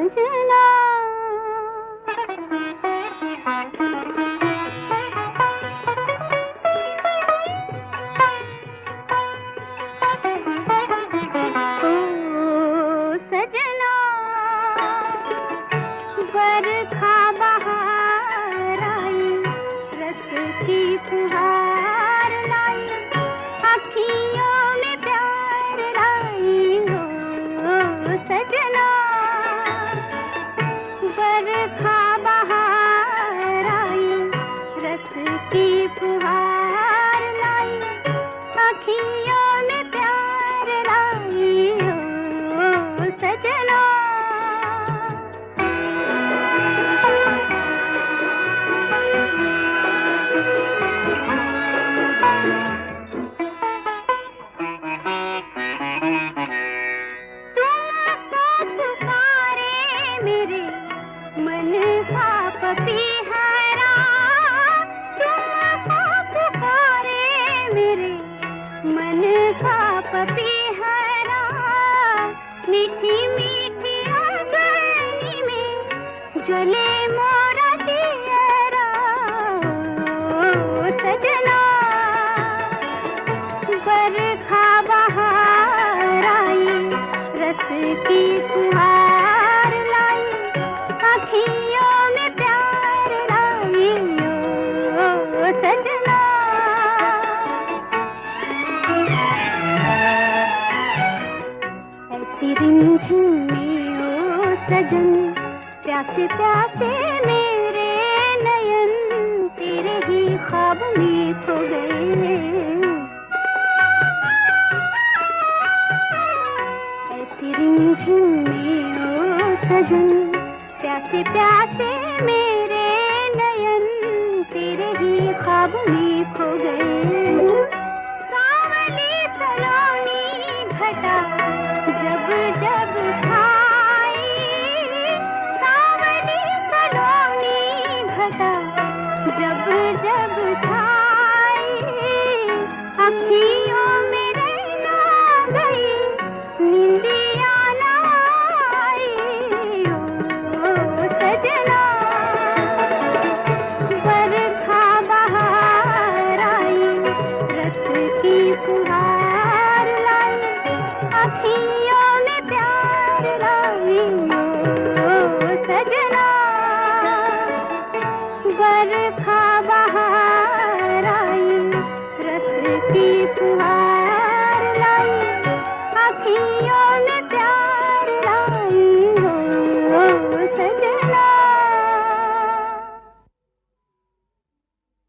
सजना। ओ सजना, बरखा बहार आई, रस की फुहार लाई, अखियों में प्यार लाई। हो सजना, बरखा बहार आई, रस की फुहार लाई, अखियों में प्यार लाई। हो सजना, मन का पपीहरा, तुमको पुकारे मेरे मन का पपीहरा, मीठी मीठी अग्नि में जले मोरा जियरा। ओ सजना, बरखा बहार आई, रस की फुहार लाई, अखियों में प्यार लाई। ओ सजना, ऐसी रिमझिम में ओ सजन, प्यासे प्यासे मेरे नयन, तेरे ही ख्वाब में खो गए। ऐसी रिमझिम में ओ सजन, प्यासे प्यासे मेरे नयन, तेरे ही ख्वाब में खो गए।